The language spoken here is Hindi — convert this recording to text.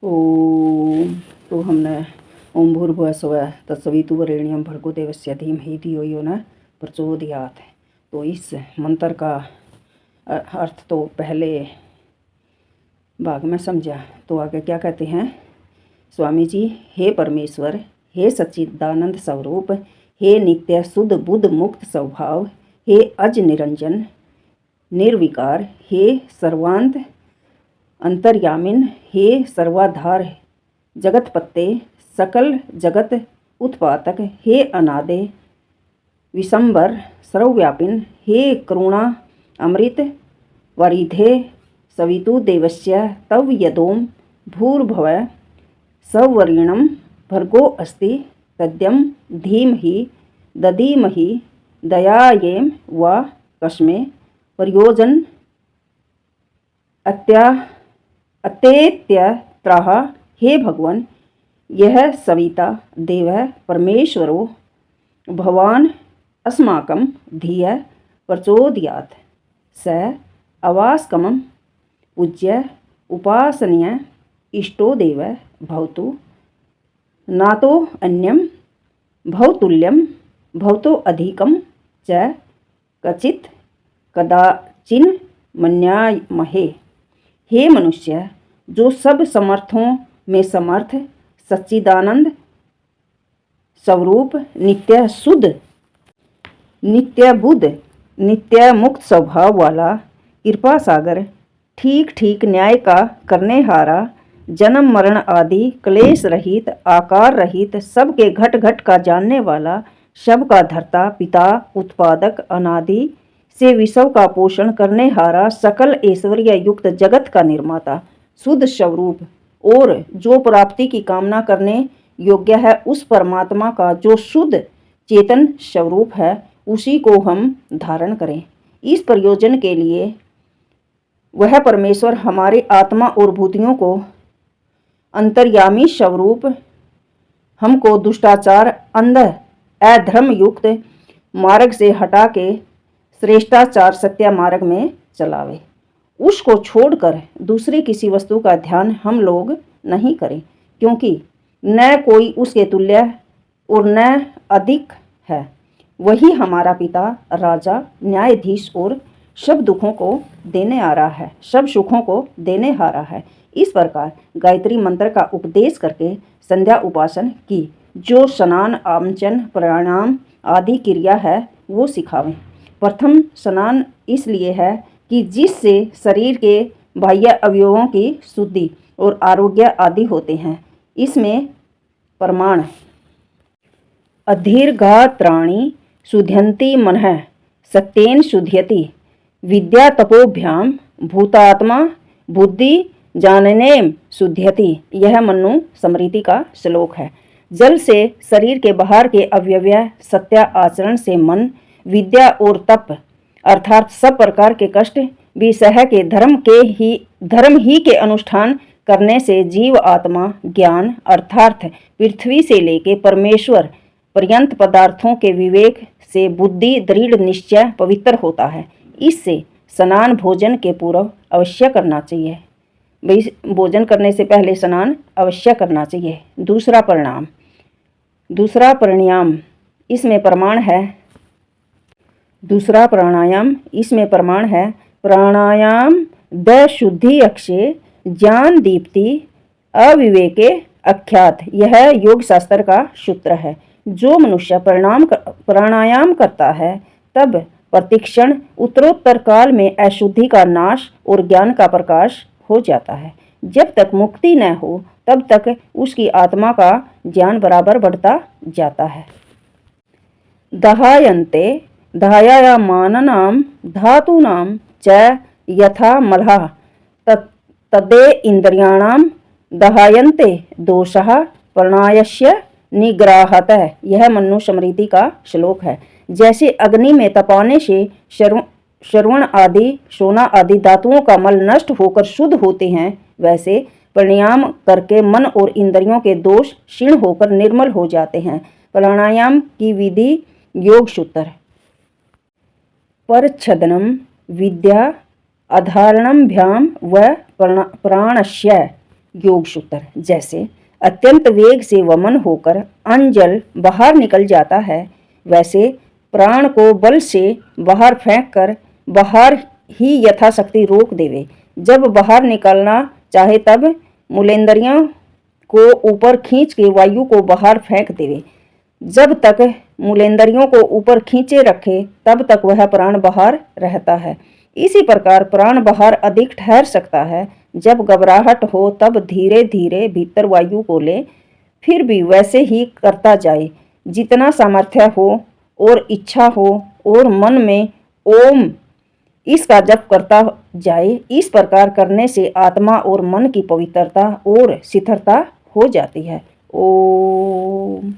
ओम। तो हमने ओम भूर्भुवः स्वः तत्सवितुर्वरेण्यं भर्गो देवस्य धीमहि धियो यो न प्रचोदयात्। तो इस मंत्र का अर्थ तो पहले भाग में समझा। तो आगे क्या कहते हैं स्वामी जी। हे परमेश्वर, हे सच्चिदानंद स्वरूप, हे नित्य शुद्ध बुद्ध मुक्त स्वभाव, हे अज निरंजन निर्विकार, हे सर्वांत अंतर्यामिन, हे सर्वाधार जगतपते सकल जगत उत्पादक, हे अनादे विशंबर सर्वव्यापिन, हे करुणा अमृत वरिधे सवितु देवस्य तव यदोम भूर्भुवः सवरिणं भर्गो अस्ति तद्यं धीमहि दधीमहि दयायेम वा कस्मै प्रयोजन अत्येत्यत्रः। हे भगवान, यह सविता देवः परमेश्वरो भवान् अस्माकं धियः प्रचोदयात्। स अवास्कमं पूज्य उपासनीय इष्टो देवः भवतु, नातो अन्यं भवतुल्यं भवतो अधिकं च कचित् कदाचिन् मन्यामहे। हे मनुष्य, जो सब समर्थों में समर्थ सच्चिदानंद स्वरूप नित्य शुद्ध नित्य बुद्ध नित्य मुक्त स्वभाव वाला कृपा सागर ठीक ठीक न्याय का करने हारा जन्म मरण आदि क्लेश रहित आकार रहित सबके घट घट का जानने वाला सबका धर्ता पिता उत्पादक अनादि से विश्व का पोषण करने हारा सकल ऐश्वर्य युक्त जगत का निर्माता शुद्ध स्वरूप और जो प्राप्ति की कामना करने योग्य है उस परमात्मा का जो शुद्ध चेतन स्वरूप है उसी को हम धारण करें। इस प्रयोजन के लिए वह परमेश्वर हमारे आत्मा और बुद्धियों को अंतर्यामी स्वरूप हमको दुष्टाचार अंध अधर्म युक्त मार्ग से हटा के श्रेष्ठाचार सत्य मार्ग में चलावे। उसको छोड़कर दूसरी किसी वस्तु का ध्यान हम लोग नहीं करें, क्योंकि न कोई उसके तुल्य और न अधिक है। वही हमारा पिता राजा न्यायाधीश और सब दुखों को देने आ रहा है, सब सुखों को देने हारा है। इस प्रकार गायत्री मंत्र का उपदेश करके संध्या उपासन की जो स्नान आमचन प्राणायाम आदि क्रिया है वो सिखावें। प्रथम स्नान इसलिए है कि जिससे शरीर के बाह्य अवयवों की शुद्धि और आरोग्य आदि होते हैं। इसमें प्रमाण अधीर्घात्राणि शुध्यन्ति मनः सत्येन शुध्यति विद्या तपोभ्याम भूतात्मा बुद्धि जाननेम शुध्यति। यह मनु स्मृति का श्लोक है। जल से शरीर के बाहर के अवयव, सत्य आचरण से मन, विद्या और तप अर्थात सब प्रकार के कष्ट भी सह के धर्म ही के अनुष्ठान करने से जीव आत्मा ज्ञान अर्थात पृथ्वी से लेके परमेश्वर पर्यंत पदार्थों के विवेक से बुद्धि दृढ़ निश्चय पवित्र होता है। इससे स्नान भोजन के पूर्व अवश्य करना चाहिए। भोजन करने से पहले स्नान अवश्य करना चाहिए। दूसरा प्राणायाम इसमें प्रमाण है। प्राणायाम द शुद्धि अक्षय ज्ञान दीप्ति अविवेके अख्यात। यह योग शास्त्र का सूत्र है। जो मनुष्य प्राणायाम करता है तब प्रतिक्षण उत्तरोत्तर काल में अशुद्धि का नाश और ज्ञान का प्रकाश हो जाता है। जब तक मुक्ति न हो तब तक उसकी आत्मा का ज्ञान बराबर बढ़ता जाता है। दहायन्ते धायायमानानां धातूनां च यथा मलः तद्दे इंद्रियाणां दहायन्ते दोषः प्राणायास्य निग्रहतः। यह मनु स्मृति का श्लोक है। जैसे अग्नि में तपाने से श्रवण आदि सोना आदि धातुओं का मल नष्ट होकर शुद्ध होते हैं, वैसे प्राणायाम करके मन और इंद्रियों के दोष क्षीण होकर निर्मल हो जाते हैं। प्राणायाम की विधि योग सूत्र परच्छदनम विद्या अधारणभ्याम व प्राणस्य योग सूत्र। जैसे अत्यंत वेग से वमन होकर अन्न जल बाहर निकल जाता है, वैसे प्राण को बल से बाहर फेंक कर बाहर ही यथाशक्ति रोक देवे। जब बाहर निकलना चाहे तब मूलेंद्रियों को ऊपर खींच के वायु को बाहर फेंक देवे। जब तक मूलेंद्रियों को ऊपर खींचे रखे तब तक वह प्राण बाहर रहता है। इसी प्रकार प्राण बाहर अधिक ठहर सकता है। जब घबराहट हो तब धीरे धीरे भीतर वायु को ले, फिर भी वैसे ही करता जाए। जितना सामर्थ्य हो और इच्छा हो और मन में ओम इसका जप करता जाए। इस प्रकार करने से आत्मा और मन की पवित्रता और स्थिरता हो जाती है। ओम।